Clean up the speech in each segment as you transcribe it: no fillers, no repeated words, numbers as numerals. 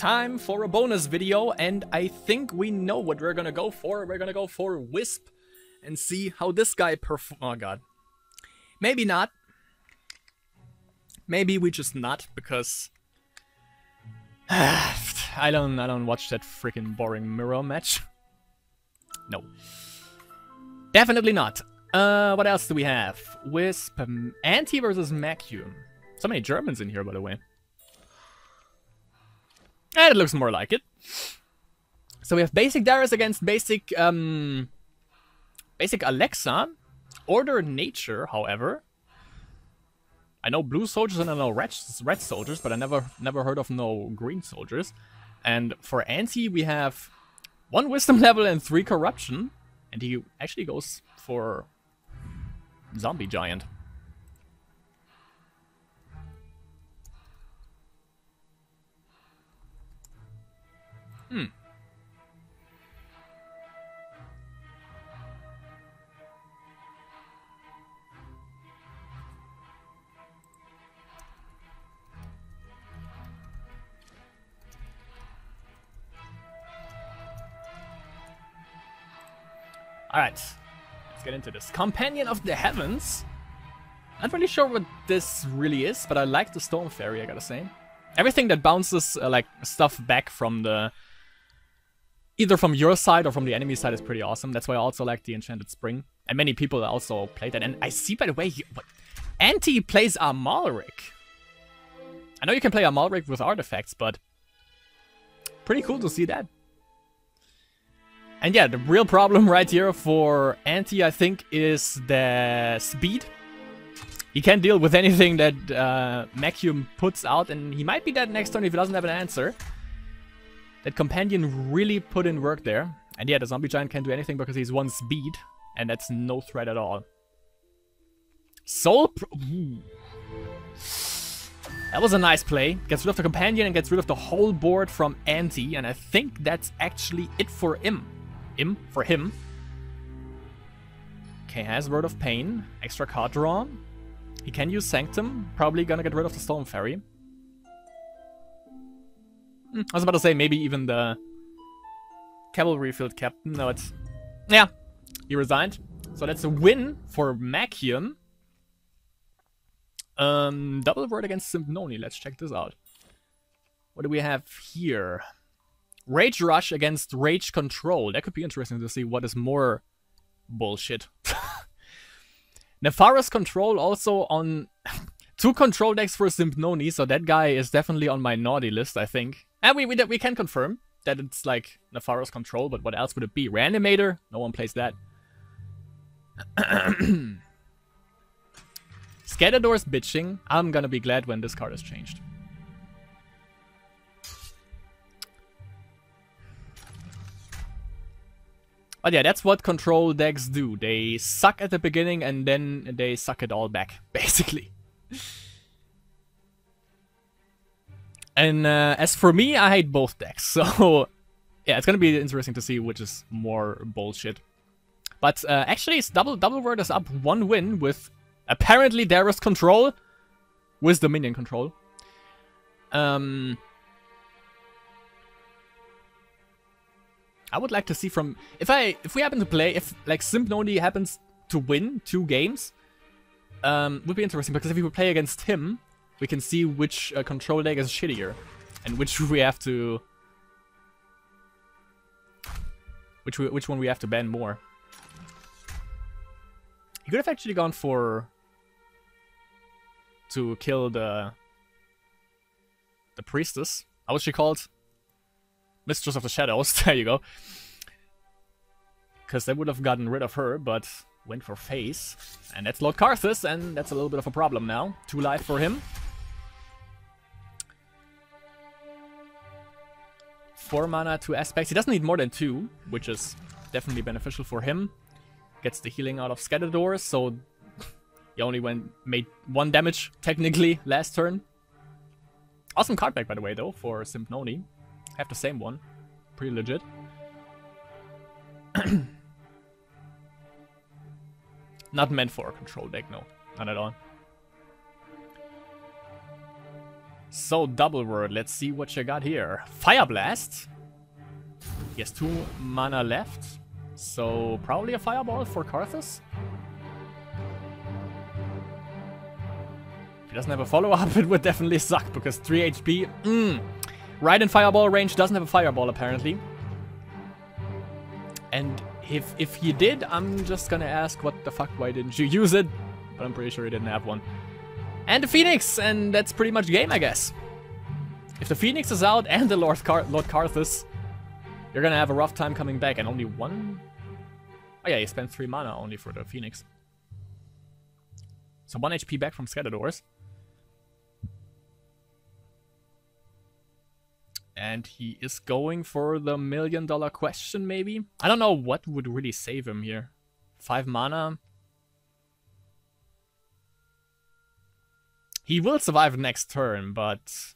time for a bonus video, and I think we know what we're gonna go for. We're gonna go for Wisp and see how this guy oh god. Maybe not. Maybe we just not, because I don't watch that freaking boring mirror match. No. Definitely not. What else do we have? Wisp, Anti versus Vacuum. So many Germans in here, by the way. And it looks more like it. So we have basic Darius against basic Alexa. Order Nature, however. I know blue soldiers and I know red soldiers, but I never heard of no green soldiers. And for Anti, we have 1 wisdom level and 3 corruption. And he actually goes for Zombie Giant. Alright, let's get into this. Companion of the Heavens. Not really sure what this really is, but I like the Storm Fairy, I gotta say. Everything that bounces like stuff back from the... either from your side or from the enemy side is pretty awesome. That's why I also like the Enchanted Spring. And many people also play that. And I see, by the way, Anti plays Amalric. I know you can play Amalric with artifacts, but... pretty cool to see that. And yeah, the real problem right here for Anti, I think, is the speed. He can't deal with anything that Vacuum puts out, and he might be dead next turn if he doesn't have an answer. That Companion really put in work there. And yeah, the Zombie Giant can't do anything because he's 1 speed, and that's no threat at all. That was a nice play. Gets rid of the Companion and gets rid of the whole board from Anti, and I think that's actually it for him. For him. Okay, has Word of Pain. Extra card draw. He can use Sanctum. Probably gonna get rid of the Storm Fairy. I was about to say maybe even the Cavalry Field Captain. No, it's... yeah, he resigned. So that's a win for Vacuum. Double word against Sympnony. Let's check this out. What do we have here? Rage Rush against Rage Control. That could be interesting to see what is more bullshit. Nefarious Control also on 2 control decks for Sympnony, so that guy is definitely on my naughty list, I think. And we can confirm that it's like Nefarious Control, but what else would it be? Reanimator? No one plays that. Scatterdoor's bitching. I'm gonna be glad when this card is changed. But yeah, that's what control decks do. They suck at the beginning and then they suck it all back, basically. And as for me, I hate both decks. So yeah, it's gonna be interesting to see which is more bullshit. But actually, double word is up 1 win with apparently Darius control with Dominion control. I would like to see from... If we happen to play... If, like, Sympnony happens to win 2 games... would be interesting, because if we play against him... we can see which control deck is shittier. And which we have to... Which one we have to ban more. He could have actually gone for... to kill the Priestess. How was she called? Mistress of the Shadows, there you go. Because they would have gotten rid of her, but went for Face. And that's Lord Karthus, and that's a little bit of a problem now. 2 life for him. 4 mana, 2 aspects. He doesn't need more than 2, which is definitely beneficial for him. Gets the healing out of Scatterdoors, so he only made 1 damage, technically, last turn. Awesome card back, by the way, though, for Sympnony. Have the same one. Pretty legit. Not meant for a control deck, no. Not at all. So, double word. Let's see what you got here. Fire Blast. He has 2 mana left. So, probably a Fireball for Karthus. If he doesn't have a follow-up, it would definitely suck, because 3 HP. Right in Fireball range, doesn't have a Fireball, apparently. And if he did, I'm just gonna ask, what the fuck, why didn't you use it? But I'm pretty sure he didn't have one. And the Phoenix, and that's pretty much game, I guess. If the Phoenix is out and the Lord Karthus, you're gonna have a rough time coming back. And only 1? Oh yeah, he spent 3 mana only for the Phoenix. So 1 HP back from Scatterdoors. And he is going for the $1 million question, maybe? I don't know what would really save him here. 5 mana. He will survive next turn, but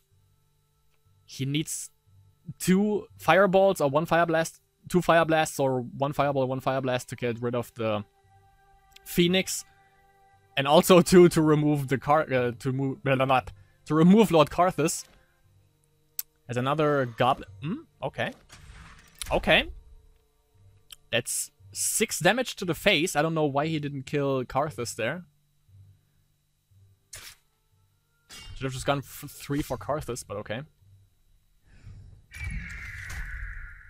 he needs 2 fireballs or 1 fire blast, 2 fire blasts or 1 fireball, 1 fire blast to get rid of the Phoenix, and also 2 to remove the to remove Lord Karthus. As another goblin. Okay. Okay. That's 6 damage to the face. I don't know why he didn't kill Karthus there. Should have just gone 3 for Karthus, but okay.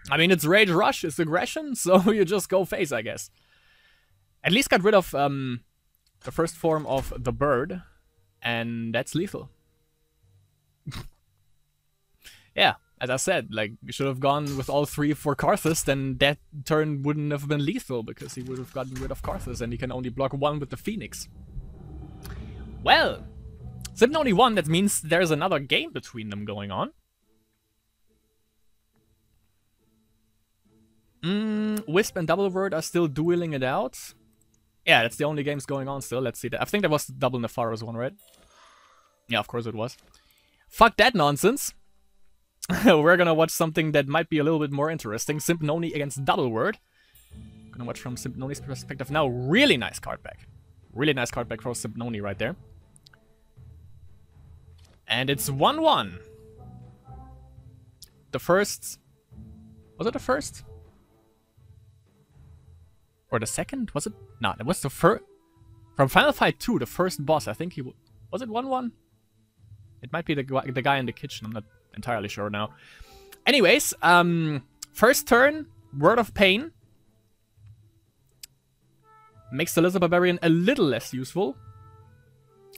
I mean, it's Rage Rush, it's aggression, so you just go face, I guess. At least got rid of the first form of the bird, and that's lethal. Yeah, as I said, like, you should have gone with all 3 for Karthus, then that turn wouldn't have been lethal, because he would have gotten rid of Karthus, and he can only block 1 with the Phoenix. Well, Sympnony won, that means there's another game between them going on. Wisp and doubleword are still dueling it out. Yeah, that's the only games going on still. Let's see that. I think that was the double Nefaros one, right? Yeah, of course it was. Fuck that nonsense. We're gonna watch something that might be a little bit more interesting. Sympnony against doubleword. Gonna watch from Sympnony's perspective now. Really nice card back. Really nice card back for Sympnony right there. And it's 1-1. The first... Was it the first? Or the second? Was it? No, it was the first. From Final Fight 2, the first boss. I think he... Was it 1-1? It might be the guy in the kitchen. I'm not entirely sure now. Anyways, first turn, Word of Pain. Makes the Lizard Barbarian a little less useful.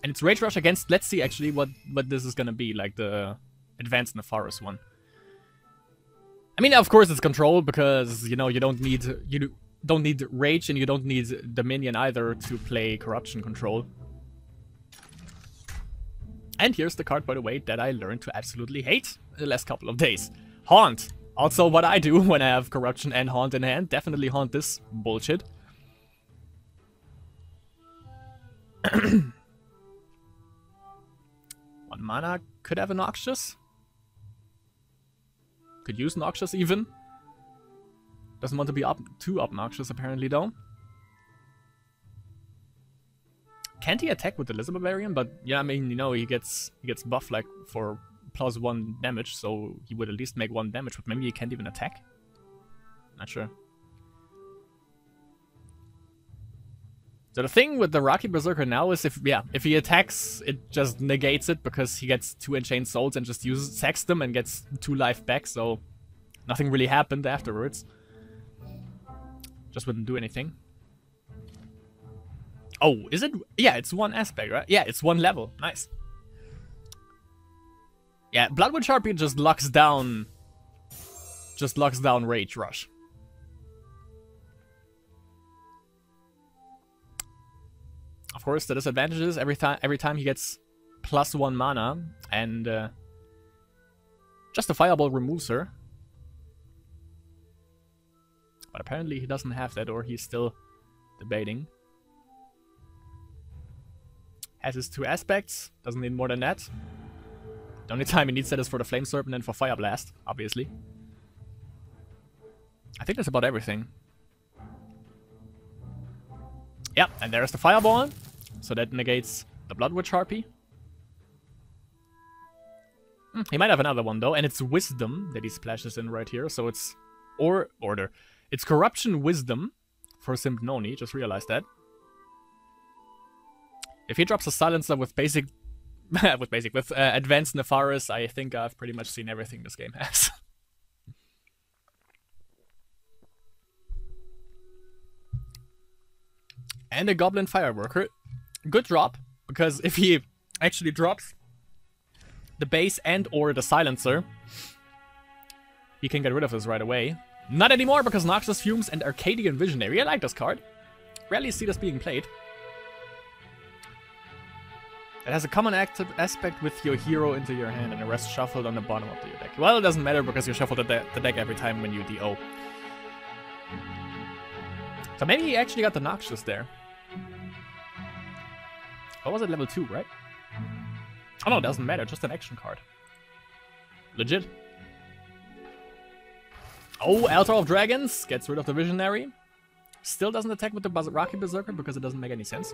And it's Rage Rush against, let's see actually what this is gonna be, like the Advanced Nefaros one. I mean, of course it's control, because, you know, you don't need Rage and you don't need Dominion either to play Corruption control. And here's the card, by the way, that I learned to absolutely hate the last couple of days. Haunt. Also what I do when I have Corruption and Haunt in hand. Definitely haunt this bullshit. 1 mana, could have a Noxious. Could use Noxious even. Doesn't want to be too obnoxious apparently though. Can't he attack with the Lizard Barbarian? But yeah, I mean, you know, he gets buffed like for +1 damage, so he would at least make 1 damage, but maybe he can't even attack? Not sure. So the thing with the Rocky Berserker now is if he attacks, it just negates it because he gets 2 Enchained Souls and just sacks them and gets 2 life back, so nothing really happened afterwards. Just wouldn't do anything. Oh, is it? Yeah, it's 1 aspect, right? Yeah, it's 1 level. Nice. Yeah, Bloodwood Sharpie just locks down Rage Rush. Of course, the disadvantage is every time he gets +1 mana, and just a Fireball removes her. But apparently he doesn't have that, or he's still debating. Has his 2 aspects, doesn't need more than that. The only time he needs that is for the Flame Serpent and for Fire Blast, obviously. I think that's about everything. Yeah, and there's the Fireball. So that negates the Bloodwood Sharpie. He might have another one though, and it's Wisdom that he splashes in right here, so it's... Order. It's Corruption Wisdom for Sympnony, just realized that. If he drops a Silencer with basic... with Advanced Nefaris, I think I've pretty much seen everything this game has. And a Goblin Fireworker. Good drop, because if he actually drops the base and or the Silencer, he can get rid of this right away. Not anymore, because Noxious Fumes and Arcadian Visionary. I like this card. Rarely see this being played. It has a common aspect with your hero into your hand and the rest shuffled on the bottom of your deck. Well, it doesn't matter because you shuffle the deck every time when you DO. So maybe he actually got the Noxious there. What was it, level 2, right? Oh no, it doesn't matter, just an action card. Legit. Oh, Altar of Dragons gets rid of the Visionary. Still doesn't attack with the Rocky Berserker because it doesn't make any sense.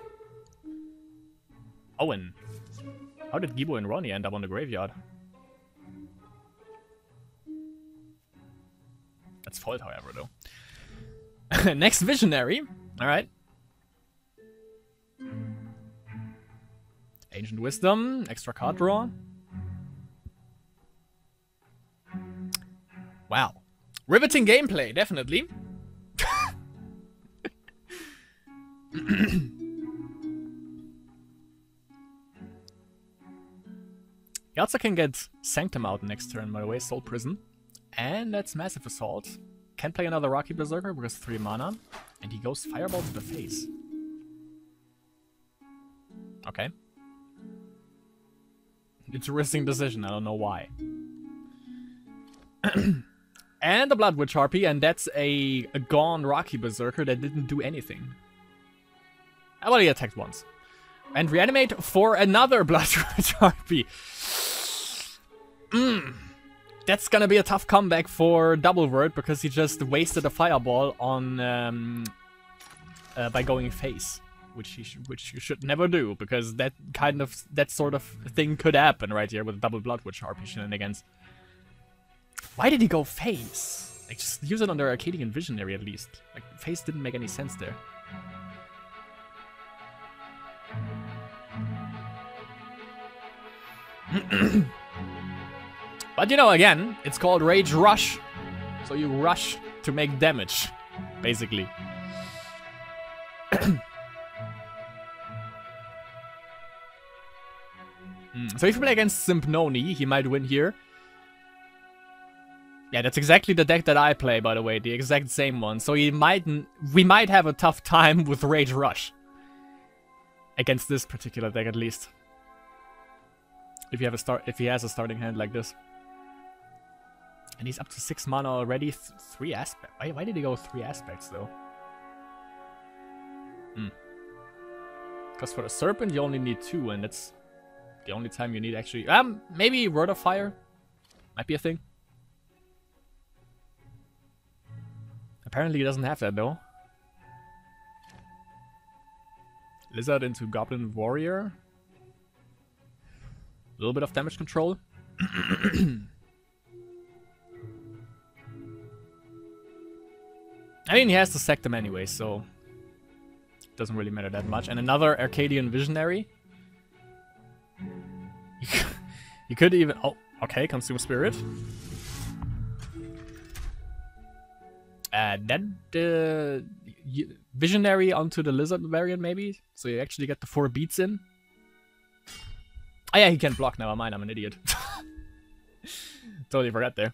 Oh, and how did Gibo and Ronnie end up on the graveyard? That's fault, however, though. Next Visionary. Alright. Ancient Wisdom. Extra card draw. Wow. Riveting gameplay, definitely. He also can get Sanctum out next turn, by the way, Soul Prison. And that's Massive Assault. Can't play another Rocky Berserker because 3 mana. And he goes Fireball to the face. Okay. Interesting decision, I don't know why. And the Blood Witch Harpy, and that's a gone Rocky Berserker that didn't do anything. Well, he attacked once. And reanimate for another Blood Witch Harpy. That's gonna be a tough comeback for doubleword because he just wasted a fireball on by going face, which you should never do because that sort of thing could happen right here with double Blood Witch Harpy shenanigans. Why did he go face? Like, just use it on their Arcadian Visionary at least. Like, face didn't make any sense there. But you know, again, it's called Rage Rush. So you rush to make damage, basically. So if you play against Sympnony, he might win here. Yeah, that's exactly the deck that I play, by the way, the exact same one. So we might have a tough time with Rage Rush. Against this particular deck, at least. If he has a starting hand like this. And he's up to 6 mana already. 3 aspects. Why did he go 3 aspects though? Because for the Serpent you only need 2, and that's the only time you need actually. Maybe Word of Fire might be a thing. Apparently he doesn't have that though. Lizard into Goblin Warrior. A little bit of damage control. I mean, he has to sack them anyway, so it doesn't really matter that much. And another Arcadian Visionary. You could even... Oh, okay, Consume Spirit. Visionary onto the Lizard variant, maybe? So you actually get the 4 beats in. Oh yeah, he can't block, never mind, I'm an idiot. Totally forgot there.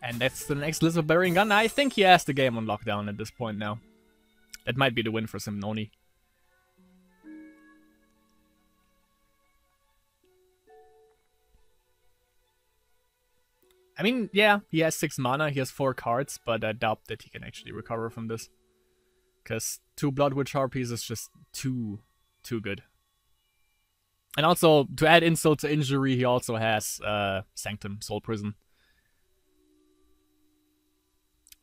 And that's the next Lizard Bearing Gun. I think he has the game on lockdown at this point now. That might be the win for Sympnony. I mean, yeah, he has 6 mana, he has 4 cards, but I doubt that he can actually recover from this. Because 2 Blood Witch Harpies is just too good. And also, to add insult to injury, he also has Sanctum, Soul Prison.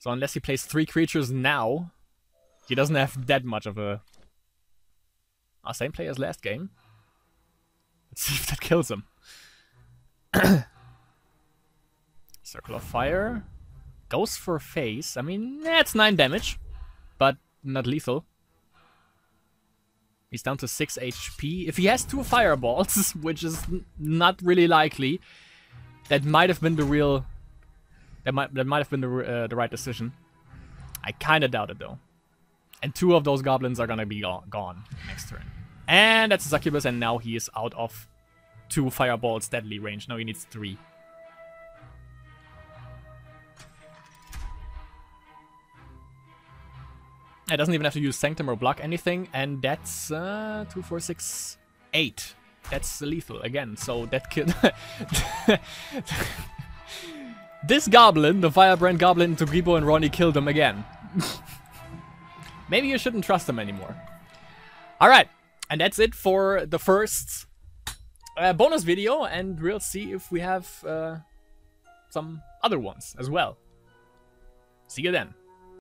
So unless he plays 3 creatures now, he doesn't have that much of a... same play as last game. Let's see if that kills him. Circle of Fire. Goes for face. I mean, that's 9 damage. But not lethal. He's down to 6 HP. If he has 2 fireballs, which is not really likely, that might have been the real... That might have been the right decision. I kind of doubt it, though. And 2 of those goblins are gonna be gone next turn. And that's a succubus, and now he is out of 2 fireballs deadly range. Now he needs 3. It doesn't even have to use Sanctum or block anything, and that's 2, 4, 6, 8. That's lethal again, so that kid... This goblin, the Firebrand Goblin into Gribo and Ronnie, killed him again. Maybe you shouldn't trust him anymore. Alright, and that's it for the first bonus video, and we'll see if we have some other ones as well. See you then.